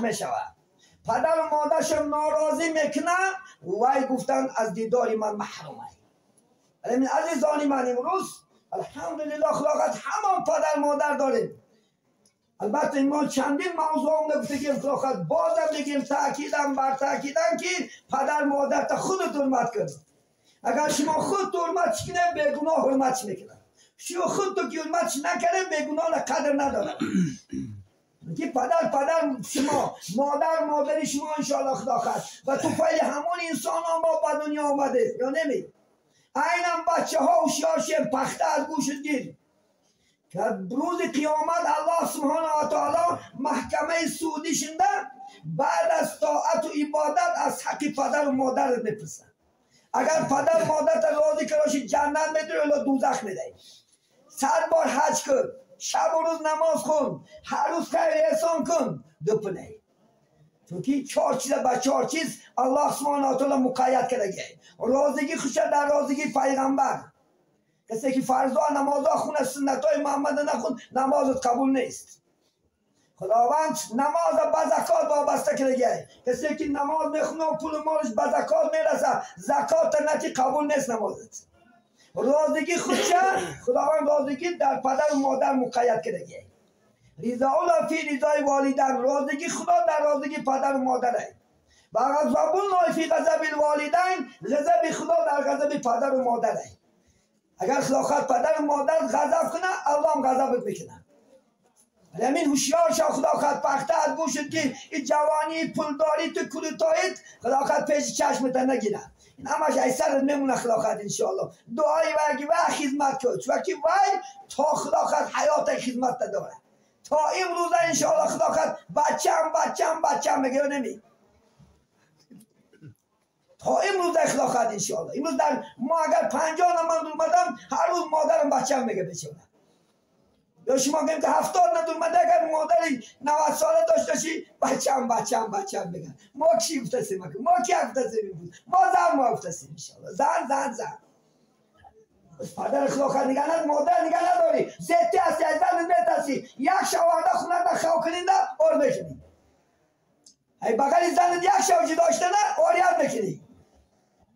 میشود. پدر و مادرش ناراضی میکنه، وای گفتن از دیدار من محرومه. ولی عزیزان من امروز الحمدلله خلاقت همان پدر مادر داریم. البته ما چندین موضوع هم بگیم خلاقت بازم بگیم تاکیدم بر تاکیدم که پدر مادر تا خودت حرمت کن. اگر شما خود حرمت کنه به گناه حرمت میکنه. شما خود تو که حرمت نکنه به گناه قدر نداره. که پدر شما، مادر شما انشاءالله خداخت و تو فعل همون انسان ها ما به دنیا آمده یا نمی؟ اینم بچه ها هوشیار پخته از گوشت گیر که روز قیامت الله سبحانه و تعالی محکمه سودی شنده بعد از طاعت و عبادت از حق پدر و مادر میپرسن. اگر پدر مادر تا راضی کراشی جنت میدونی الا دوزخ میدهی. 100 بار حج کن، شب و روز نماز خون، هر روز خیر احسان کن، دپنه. چون که 4 چیز با 4 چیز الله سبحانه و تعالی مقید کرده. رازگی خوش در رازگی پیغمبر. کسی که فرض و نماز خونه سنت های محمد نخون نمازت قبول نیست. خداوند نماز با زکات وابسته کرده. کسی که نماز میخونه و پول مالش به زکات میرسه، زکات نتی قبول نیست نمازت. رازگی خودشه خداوند رازگی در پدر و مادر مقید کرده. رضا الله فی رضای والدین، رازگی خدا در رازگی پدر و مادره. و غضب الله فی غضب الوالدین، غضب خدا در غضب پدر و مادره. اگر خداخواد پدر و مادر غضب کنه الله هم غضبت میکنه. همین هوشیار شو خداخواد پخته از گوشت که این جوانی پولداری تو کلوتایت خداخواد پیش چشمت نگیره. این همش ایسرت میمونه خداخواد انشاءالله. دعای وگی و خدمت کن وکی وای تا خداخواد حیات خدمت داره. تا امروز انشاءالله خداخواد بچم میگه نمی. تا امروز خداخواد انشاءالله. امروز در ما اگر 50 نماز اومدم هر روز مادرم بچم میگه بچونه. یا شما گفتیم که 70 ندورمده اگر مادری 90 ساله داشته شی بچم میگن. ما کی گفتیم ما کی گفتیم بود. ما گفتیم انشاءالله. زن پدر خداخواد نگاه مادر نگاه نداری. زیتی هستی از زن میترسی. یک شوارده خونه دا خو کنید اور میکنی. ای بغل زن یک شوارده داشته نه اوریاد میکنی.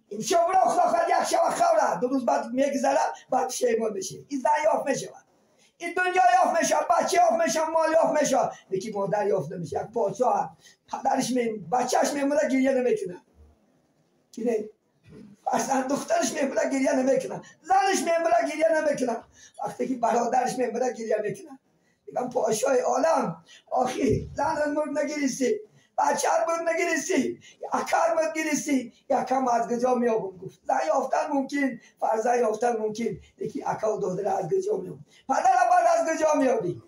این شوارده خداخواد یک شوارده خوره 2 روز بعد میگذره بعد شیما میشه. این زن یافت میشه. این دنیا یافت میشه، بچه یافت میشه، مال یافت میشه. یکی مادر یافت نمیشه. یک پادشاه پدرش بچهش میمونه گریه نمیکنه. اینه اصلا دخترش میمونه گریه نمیکنه، زنش میمونه گریه نمیکنه. وقتی که برادرش میمونه گریه میکنه. میگم پادشاه عالم آخی زن مرد نگیریستی، بچه مرد نگیریستی، اکار مرد گیریستی، یکم از گجا میابم. گفت زن یافتن ممکن، فرزن یافتن ممکن، یکی اکا و دادر از گجا میابم. پدر بعد از گجا میابی.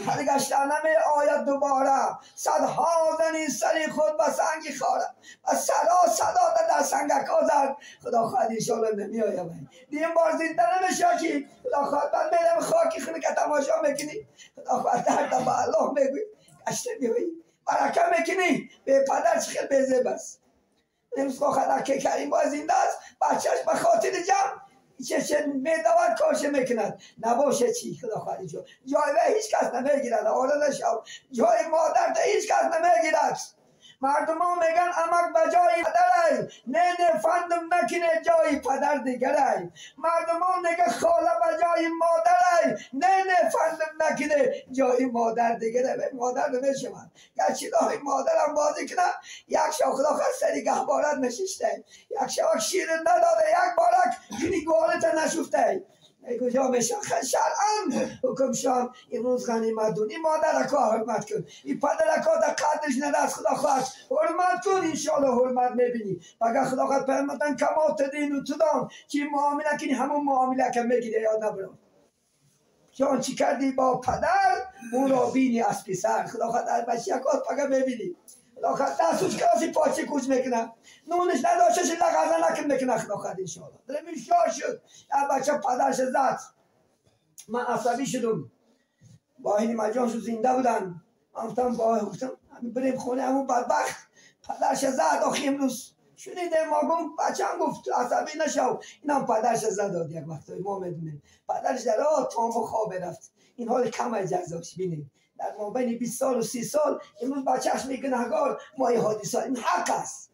برگشتن نمی آید دوباره. صدها زنی سری خود به سنگی خاره و صدا در سنگک آزد. خدا خواهد انشاءالله نمی آیم. دیم بار زنده نمیشه که خدا خواهد من میرم خاکی خونه که تماشا میکنی. خدا خواهد در به الله میگوی گشته میوی برکه میکنی به پدر خیلی بیزه بس. امروز خواهد که کریم با زنده است بچهش به خاطر جمع چه میدواد کارش میکند نباشه چی خدا خواهد جای به هیچ کس نمیگیرد. آره نشو جای مادر تا هیچ کس نمیگیرد. مردم ها میگن امک به جای پدر نه فندم نکنه جای پدر دیگر. مردم ها میگه خاله به جای مادر نه فندم نکنه جای مادر دیگر. مادر نمیشود گرچه دای مادرم بازی کنه یک شو خدا خواهد سری گهبارت نشسته، یک شو شیر نداده، یک بارک کنی گوالت نشفته. کجا میشه شرعاً حکم شام امروز غنیمت دون. این مادر که حرمت کن، این پدر که در قدرش ندست خدا خواهد حرمت کن انشاءالله حرمت میبینی. اگر خدا خواهد پیامدن کما تدین و تدان که معامله کنی همون معامله که میگیره یاد نبرم. چون چی کردی با پدر اون را بینی از پسر. خدا خواهد در بچیکات فقط میبینی. خدا خواهد دستوش کلاسی پاچه کوچ میکنه نونش نداشتش لغزه نکن میکنه. خدا خواهد انشاءالله دارم این شار شد در بچه پدرش زد. من عصبی شدم با این مجان شد زنده بودن گفتم بریم خونه همون بدبخت پدرش زد. آخی امروز شنیده ما گم بچه هم گفت عصبی نشو این هم پدرش زد داد. یک وقتایی ما میدونیم پدرش در تام و خواب رفت. این حال کم جزاش بینید در مابین 20 سال و 30 سال امروز با چشم گناهکار مای حادثه این حق است.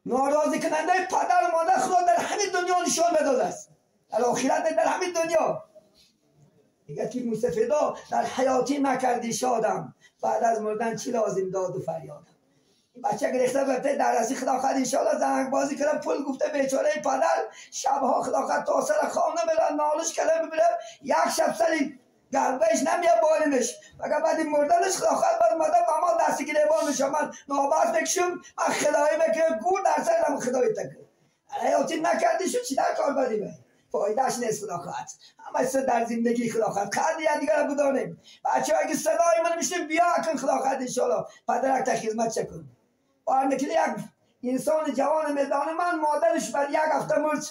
ناراضی کننده پدر و مادر خدا در همین دنیا نشان بداده است، در آخرت در همین دنیا. میگه که مستفیدا در حیاتی نکردی شادم، بعد از مردن چی لازم داد و فریادم. بچه گرفته برده در رسی خدا خواهد انشاءالله زنگ بازی کنه، پول گفته بیچاره پدر شبها خدا خواهد تا سر خانه بره نالش کله ببره، یک شب سری گربهش نمیه بالینش، مگر بعد مردنش خدا خواهد بعد مادر با ما دستی گریبان میشه، من نوبت بکشم من خدایی بکنم گور در سرم خدایی تکرم. حیاتی نکردی شد چی در کار بدی بایی فایدهش نیست. خدا خواهد همه در زندگی خدا خواهد خواهد یه دیگر بدانیم. بچه های که صدای من میشنیم بیا کن خدا خواهد انشاءالله پدرک تا خدمت چکن. مثل یک انسان جوان میدان من مادرش بعد یک هفته مرد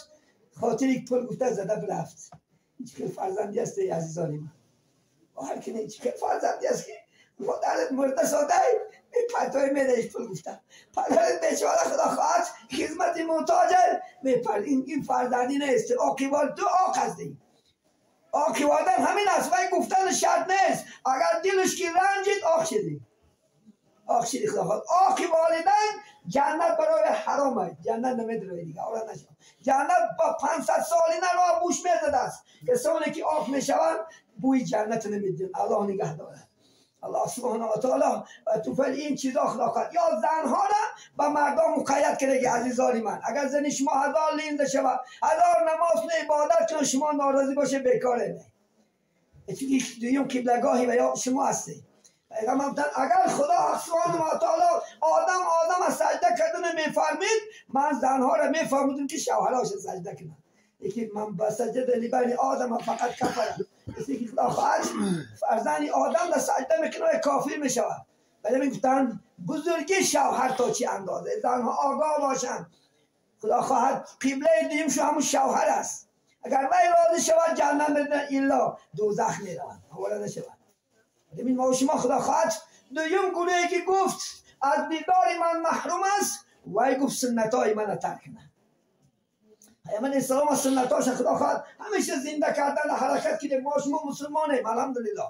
خاطر یک پول گفته زده برفت. این چه فرزندی است عزیزان من. هر کی نه چه فرزندی است که مادرت مرده ساده به پرتوی میدهش پول گفته. پدرت بیچاره خدا خواهد خدمت محتاج میپر این فرزندی نیست. عاقبت تو آق هستی. عاقبت همین است. وای گفتن شرط نیست. اگر دلش کی رنجید آق شدی. آخشیری خدا خواهد آخی والدین جنت برای حرامه. جنت نمیدروی دیگه آره نشد. جنت با 500 سالی نه راه بوش میزده است. کسانی که آخ میشوند بوی جنت نمیدین. الله نگه داره. الله سبحانه و تعالی تو فعل این چیزا خدا خواهد یا زنها را با مردم مقید کرده. عزیزان من اگر زن شما 1000 لینز شود 1000 نماز نه عبادت کنه شما ناراضی باشه بیکاره نه. چیزی دویم قبلگاهی و یا شما هستی. اگر خدا سبحانه و تعالی آدم از سجده کردن میفرمید من زنها را میفرمودم که شوهرهاش سجده کنن. یکی من با سجده لبنی آدم فقط کفرم. کسی که خدا خواهد فرزند آدم را سجده میکنه و کافر میشود. ولی میگفتن بزرگی شوهر تا چی اندازه زنها آگاه باشند. خدا خواهد قبله دیم شو همون شوهر است. اگر وی راضی شود جنت میرن الا دوزخ میروند. حواله نشود. ببین ما و شما خدا خواهد دویم گروهی که گفت از دیدار من محروم است وای گفت سنتای من ترک کنه. پیامبر اسلام و سنتاش خدا خواهد همیشه زنده کردن حرکت که ما شما مسلمانیم الحمدلله.